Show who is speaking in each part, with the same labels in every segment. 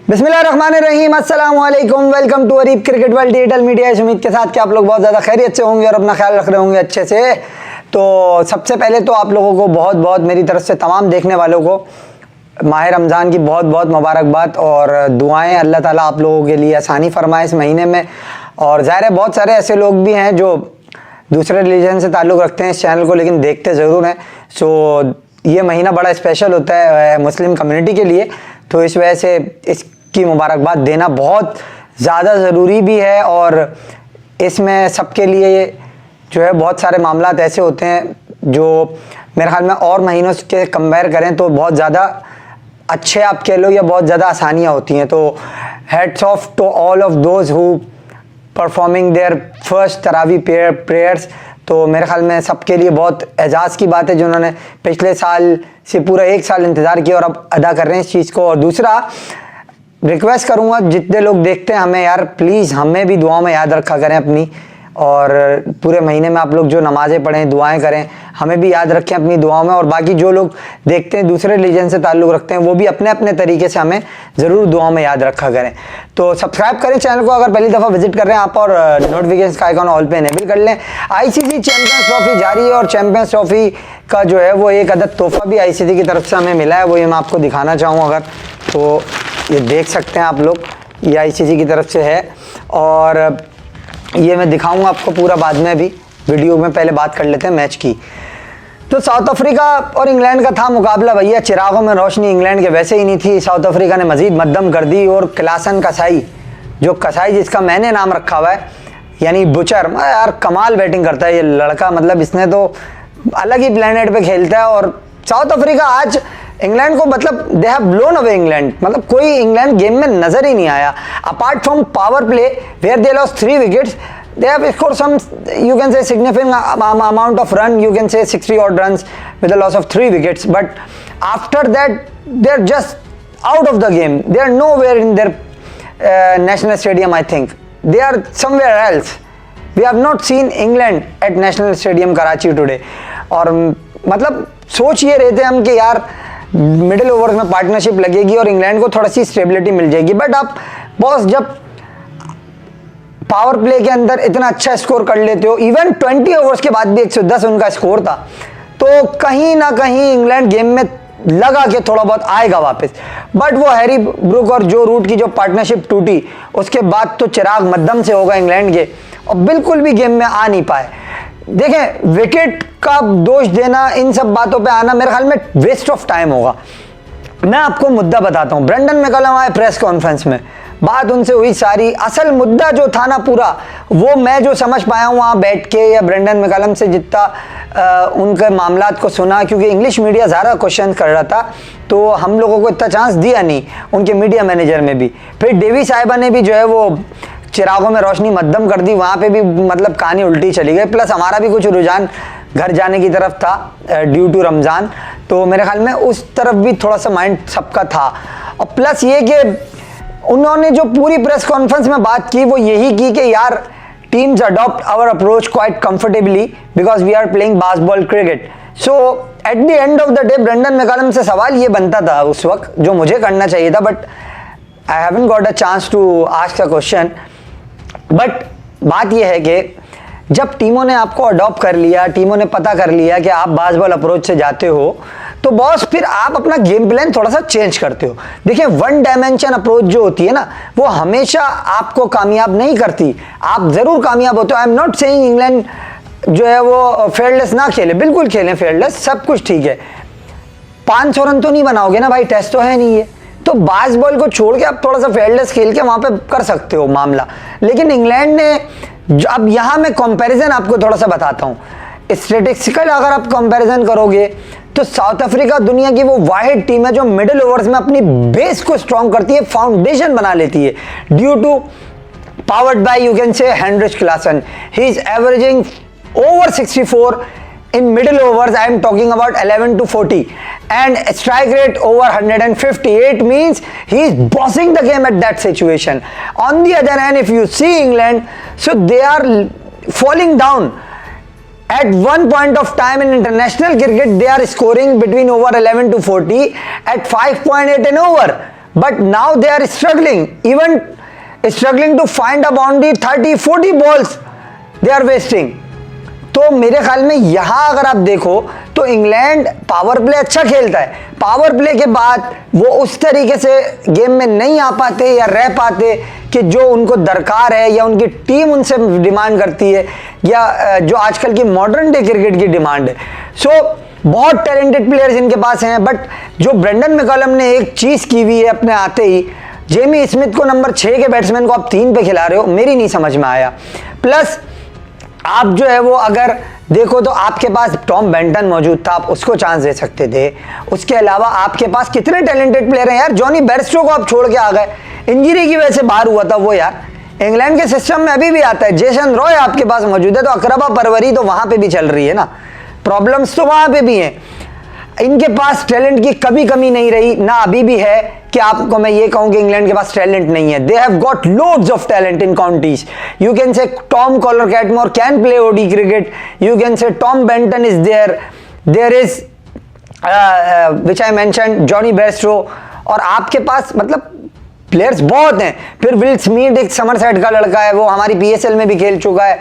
Speaker 1: बिस्मिल्लाहिर्रहमानिर्रहीम, अस्सलाम वालेकुम। Welcome to Arib cricket world digital media. इस उम्मीद के साथ कि आप लोग बहुत ज़्यादा खैरियत से होंगे और अपना ख्याल रख रहे होंगे अच्छे से। तो सबसे पहले तो आप लोगों को बहुत बहुत मेरी तरफ से तमाम देखने वालों को माह रमज़ान की बहुत बहुत मुबारकबाद और दुआएं। अल्लाह ताला आप लोगों के लिए आसानी फरमाए इस महीने में। और ज़ाहिर है बहुत सारे ऐसे लोग भी हैं जो दूसरे रिलीजन से ताल्लुक़ रखते हैं इस चैनल को, लेकिन देखते ज़रूर हैं। सो ये महीना बड़ा स्पेशल होता है मुस्लिम कम्युनिटी के लिए, तो इस वजह से इसकी मुबारकबाद देना बहुत ज़्यादा ज़रूरी भी है। और इसमें सबके लिए जो है बहुत सारे मामलात ऐसे होते हैं जो मेरे ख्याल में और महीनों के कंपेयर करें तो बहुत ज़्यादा अच्छे आप कह लो या बहुत ज़्यादा आसानियाँ होती हैं। तो heads off to all of those who performing their first tarawih prayers. तो मेरे ख्याल में सबके लिए बहुत एजाज़ की बात है जिन्होंने पिछले साल से पूरा एक साल इंतज़ार किया और अब अदा कर रहे हैं इस चीज़ को। और दूसरा रिक्वेस्ट करूँगा जितने लोग देखते हैं हमें, यार प्लीज़ हमें भी दुआओं में याद रखा करें अपनी, और पूरे महीने में आप लोग जो नमाज़ें पढ़ें दुआएं करें, हमें भी याद रखें अपनी दुआओं में। और बाकी जो लोग देखते हैं दूसरे रिलीजन से ताल्लुक़ रखते हैं वो भी अपने अपने तरीके से हमें ज़रूर दुआओं में याद रखा करें। तो सब्सक्राइब करें चैनल को अगर पहली दफ़ा विजिट कर रहे हैं आप, और नोटिफिकेशन का आइकॉन ऑल पे इनेबल कर लें। आईसीसी चैम्पियंस ट्रॉफी जारी है और चैम्पियंस ट्रॉफी का जो है वो एक अदद तोहफ़ा भी आईसीसी की तरफ से हमें मिला है, वो ये मैं आपको दिखाना चाहूँ अगर, तो ये देख सकते हैं आप लोग, ये आईसीसी की तरफ से है। और ये मैं दिखाऊंगा आपको पूरा बाद में, भी वीडियो में पहले बात कर लेते हैं मैच की। तो साउथ अफ्रीका और इंग्लैंड का था मुकाबला भैया, चिरागों में रोशनी इंग्लैंड के वैसे ही नहीं थी। साउथ अफ्रीका ने मजीद मद्दम कर दी और क्लासन कसाई, जो कसाई जिसका मैंने नाम रखा हुआ है यानी बुचर, यार कमाल बैटिंग करता है ये लड़का, मतलब इसने तो अलग ही प्लेनेट पे खेलता है। और साउथ अफ्रीका आज इंग्लैंड को, मतलब they have blown away England, मतलब कोई इंग्लैंड गेम में नजर ही नहीं आया apart from power play where they lost 3 wickets. They have scored some, you can say, significant amount of run, you can say 60 odd runs with a loss of 3 wickets, but after that they're just out of the game. They are nowhere in their national stadium. I think they are somewhere else. We have not seen England at national stadium Karachi today. और मतलब सोच ये रहे थे हम कि यार middle overs में पार्टनरशिप लगेगी और इंग्लैंड को थोड़ी सी स्टेबिलिटी मिल जाएगी, बट आप बॉस जब पावर प्ले के अंदर इतना अच्छा स्कोर कर लेते हो, इवन 20 ओवर्स के बाद भी 110 उनका स्कोर था, तो कहीं ना कहीं इंग्लैंड गेम में लगा कि थोड़ा बहुत आएगा वापस। बट वो हैरी ब्रूक और जो रूट की जो पार्टनरशिप टूटी उसके बाद तो चिराग मध्यम से होगा इंग्लैंड के, और बिल्कुल भी गेम में आ नहीं पाए। देखें, विकेट का दोष देना, इन सब बातों पे आना मेरे ख्याल में वेस्ट ऑफ टाइम होगा। मैं आपको मुद्दा बताता हूँ। ब्रेंडन मैकलम आए प्रेस कॉन्फ्रेंस में, बात उनसे हुई सारी, असल मुद्दा जो था ना पूरा, वो मैं जो समझ पाया हूँ वहाँ बैठ के या ब्रेंडन मैकलम से जितना उनके मामलात को सुना, क्योंकि इंग्लिश मीडिया ज़्यादा क्वेश्चन कर रहा था तो हम लोगों को इतना चांस दिया नहीं, उनके मीडिया मैनेजर में भी। फिर डेवी साहिबा ने भी जो है वो चिरागों में रोशनी मद्दम कर दी, वहाँ पे भी मतलब कहानी उल्टी चली गई। प्लस हमारा भी कुछ रुझान घर जाने की तरफ था ड्यू टू रमज़ान, तो मेरे ख्याल में उस तरफ भी थोड़ा सा माइंड सबका था। और प्लस ये कि उन्होंने जो पूरी प्रेस कॉन्फ्रेंस में बात की वो यही की कि यार teams adopt our approach quite comfortably because we are playing basketball cricket. So at the end of the day Brendon McCullum से सवाल ये बनता था उस वक्त जो मुझे करना चाहिए था, but I haven't got a chance to ask a question. But बात यह है कि जब टीमों ने आपको अडॉप्ट कर लिया, टीमों ने पता कर लिया कि आप बास्केटबॉल अप्रोच से जाते हो, तो बॉस फिर आप अपना गेम प्लान थोड़ा सा चेंज करते हो। देखिए, वन डायमेंशन अप्रोच जो होती है ना, वो हमेशा आपको कामयाब नहीं करती। आप जरूर कामयाब होते हो। I am not saying England जो है वो फेयरलेस ना खेले, बिल्कुल खेलें फेयरलेस, सब कुछ ठीक है। 500 रन तो नहीं बनाओगे ना भाई, टेस्ट तो है नहीं ये, तो बास्केटबॉल को छोड़ के आप थोड़ा सा फेयरलेस खेल के वहां पे कर सकते हो मामला। लेकिन इंग्लैंड ने, अब यहां मैं कंपैरिजन आपको थोड़ा सा बताता हूं, स्टैटिस्टिकल अगर आप कंपैरिजन करोगे तो साउथ अफ्रीका दुनिया की वो वाहिद टीम है जो मिडिल ओवर्स में अपनी बेस को स्ट्रॉन्ग करती है, फाउंडेशन बना लेती है, due to powered by you can से Heinrich Klaasen. He is averaging over 64 in middle overs. I am talking about 11 to 40 and strike rate over 158 means he is bossing the game at that situation. On the other hand, if you see England, so they are falling down. At one point of time in international cricket, they are scoring between over 11 to 40 at 5.8 and over. but now they are even struggling to find a boundary. 30-40 balls they are wasting. तो मेरे ख्याल में यहाँ अगर आप देखो तो England power play अच्छा खेलता है, पावर प्ले के बाद वो उस तरीके से गेम में नहीं आ पाते या रह पाते कि जो उनको दरकार है या उनकी टीम उनसे डिमांड करती है या जो आजकल की मॉडर्न डे क्रिकेट की डिमांड है. सो बहुत टैलेंटेड प्लेयर्स इनके पास हैं, बट जो ब्रेंडन मैकलम ने एक चीज़ की हुई है अपने आते ही, जेमी स्मिथ को नंबर 6 के बैट्समैन को आप 3 पे खिला रहे हो, मेरी नहीं समझ में आया. प्लस आप जो है वो अगर देखो तो आपके पास टॉम बेंटन मौजूद था, आप उसको चांस दे सकते थे. उसके अलावा आपके पास कितने टैलेंटेड प्लेयर हैं यार. जॉनी बेयरस्टो को आप छोड़ के आ गए, इंजरी की वजह से बाहर हुआ था वो यार. इंग्लैंड के सिस्टम में अभी भी आता है. जेसन रॉय आपके पास मौजूद है, तो अकरबा परवरी तो वहां पे भी चल रही है ना, प्रॉब्लम्स तो वहां पे भी हैं. इनके पास टैलेंट की कभी कमी नहीं रही, ना अभी भी है कि आपको मैं ये कहूं कि इंग्लैंड के पास टैलेंट नहीं है. They have got loads of talent in counties. You can say Tom Kohler Cadmore can play ODI cricket, you can say Tom Banton is there is which I mention Jonny Bairstow, और आपके पास मतलब players बहुत हैं. फिर will Smith एक Somerset का लड़का है, वो हमारी पीएसएल में भी खेल चुका है.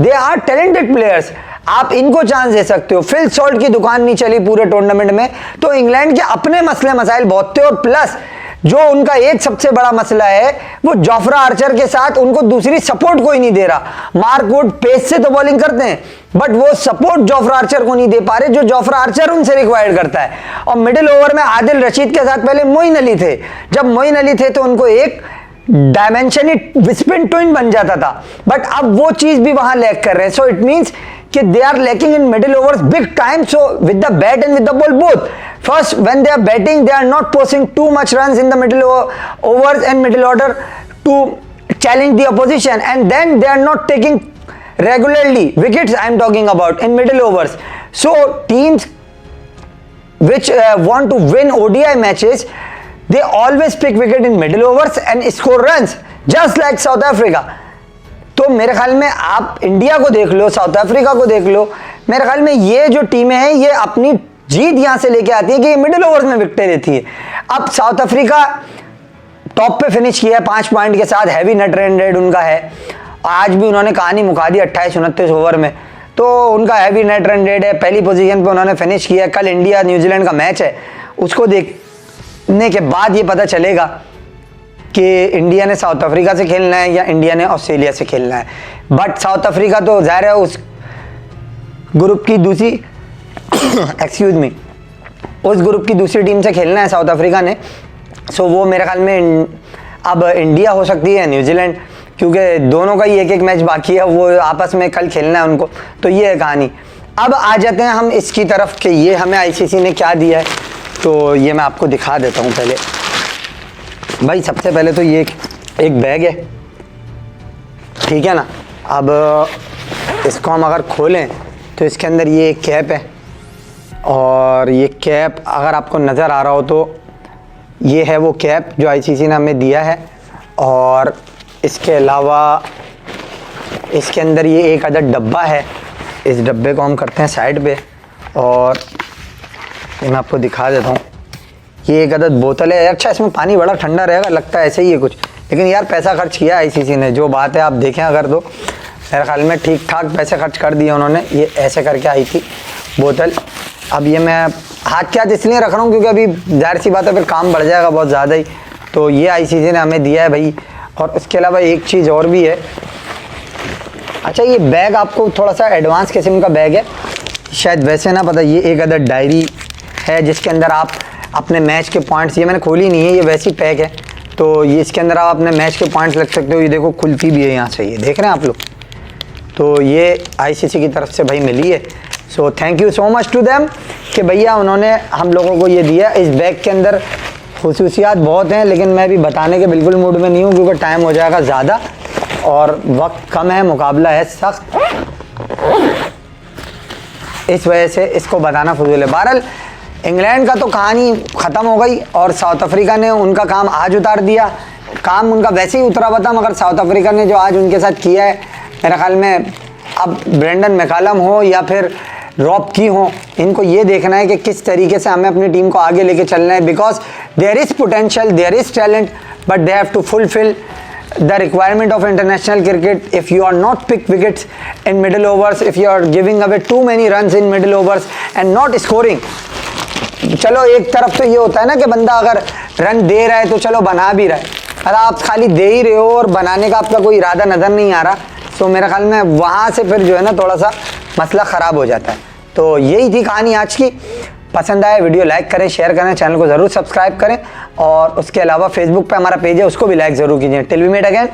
Speaker 1: दे आर टैलेंटेड प्लेयर्स, आप इनको चांस दे सकते हो. फिल सॉल्ट की दुकान नहीं चली पूरे टूर्नामेंट में, तो इंग्लैंड के अपने मसले मसाइल बहुत थे. और प्लस जो उनका एक सबसे बड़ा मसला है वो जोफ्रा आर्चर के साथ उनको दूसरी सपोर्ट कोई नहीं दे रहा. मार्क वुड पेस से तो बॉलिंग करते हैं, बट वो सपोर्ट जोफ्रा आर्चर को नहीं दे पा रहे जो जोफ्रा आर्चर उनसे रिक्वायर्ड करता है. और मिडिल ओवर में आदिल रशीद के साथ पहले मोइन अली थे. जब मोइन अली थे तो उनको एक डायमेंशन स्पिन ट्विन बन जाता था, बट अब वो चीज भी वहां लैक कर रहे हैं. सो इट मींस कि they are lacking in middle overs big time. So with the bat and with the ball both, first when they are batting they are not posting too much runs in the middle overs and middle order to challenge the opposition, and then they are not taking regularly wickets. I am talking about in middle overs. So teams which want to win ODI matches, they always pick wicket in middle overs and score runs, just like South Africa. तो मेरे ख्याल में आप India को देख लो, south Africa को देख लो, मेरे ख्याल में ये जो टीमें हैं ये अपनी जीत यहां से लेके आती है कि ये मिडिल ओवर्स में विकेटें लेती है. अब साउथ अफ्रीका टॉप पे फिनिश किया है 5 पॉइंट के साथ, हैवी नेट रन रेट उनका है. आज भी उन्होंने कहानी मुका दी 28-29 ओवर में, तो उनका हैवी नेट रन रेट है. पहली पोजीशन पे उन्होंने फिनिश किया है. कल इंडिया न्यूजीलैंड का मैच है, उसको देखने के बाद ये पता चलेगा कि इंडिया ने साउथ अफ्रीका से खेलना है या इंडिया ने ऑस्ट्रेलिया से खेलना है. बट साउथ अफ्रीका तो जाहिर है उस ग्रुप की दूसरी एक्सक्यूज मी उस ग्रुप की दूसरी टीम से खेलना है साउथ अफ्रीका ने. सो वो मेरे ख्याल में अब इंडिया हो सकती है न्यूजीलैंड, क्योंकि दोनों का ही एक मैच बाकी है, वो आपस में कल खेलना है उनको. तो ये है कहानी. अब आ जाते हैं हम इसकी तरफ कि ये हमें आईसीसी ने क्या दिया है. तो ये मैं आपको दिखा देता हूँ. पहले भाई सबसे पहले तो ये एक बैग है, ठीक है ना. अब इसको हम अगर खोलें तो इसके अंदर ये एक कैप है, और ये कैप अगर आपको नज़र आ रहा हो तो ये है वो कैप जो आईसीसी ने हमें दिया है. और इसके अलावा इसके अंदर ये एक अदद डब्बा है. इस डब्बे को हम करते हैं साइड पे, और ये मैं आपको दिखा देता हूँ. ये एक अदद बोतल है. अच्छा इसमें पानी बड़ा ठंडा रहेगा, लगता है ऐसे ही है कुछ, लेकिन यार पैसा खर्च किया आईसीसी ने, जो बात है आप देखें अगर तो मेरे ख्याल में ठीक ठाक पैसे खर्च कर दिए उन्होंने. ये ऐसे करके आई थी बोतल. अब ये मैं हाथ के हाथ इसलिए रख रहा हूँ क्योंकि अभी जाहिर सी बात है फिर काम बढ़ जाएगा बहुत ज़्यादा ही. तो ये आईसीसी ने हमें दिया है भाई. और उसके अलावा एक चीज़ और भी है. अच्छा ये बैग आपको थोड़ा सा एडवांस किस्म का बैग है, शायद वैसे ना पता. ये एक अदर डायरी है जिसके अंदर आप अपने मैच के पॉइंट्स, ये मैंने खोली नहीं है, ये वैसी पैक है, तो ये इसके अंदर आप अपने मैच के पॉइंट्स लिख सकते हो. ये देखो खुलती भी है यहाँ से, ये देख रहे हैं आप लोग. तो ये आईसीसी की तरफ से भाई मिली है. So thank you so much to them कि भैया उन्होंने हम लोगों को ये दिया. इस बैग के अंदर खुसूसियात बहुत हैं, लेकिन मैं अभी बताने के बिल्कुल मूड में नहीं हूँ क्योंकि टाइम हो जाएगा ज़्यादा और वक्त कम है, मुकाबला है सख्त, इस वजह से इसको बताना फजूल है. बहरहाल इंग्लैंड का तो कहानी ख़त्म हो गई और साउथ अफ्रीका ने उनका काम आज उतार दिया. काम उनका वैसे ही उतरा हुआ था, मगर साउथ अफ्रीका ने जो आज उनके साथ किया है, मेरे ख्याल में अब ब्रेंडन मैकलम हो या फिर रॉब की हो, इनको ये देखना है कि किस तरीके से हमें अपनी टीम को आगे लेके चलना है. Because there is potential, there is talent, but they have to fulfil the requirement of international cricket. If you are not pick wickets in middle overs, if you are giving away too many runs in middle overs and not scoring, चलो एक तरफ तो ये होता है ना कि बंदा अगर रन दे रहा है तो चलो बना भी रहा है, अगर आप खाली दे ही रहे हो और बनाने का आपका कोई इरादा नज़र नहीं आ रहा, तो मेरे ख्याल में वहाँ से फिर जो है ना थोड़ा सा मसला ख़राब हो जाता है। तो यही थी कहानी आज की। पसंद आए वीडियो लाइक करें, शेयर करें, चैनल को ज़रूर सब्सक्राइब करें और उसके अलावा फेसबुक पे हमारा पेज है उसको भी लाइक ज़रूर कीजिए। Till we meet again,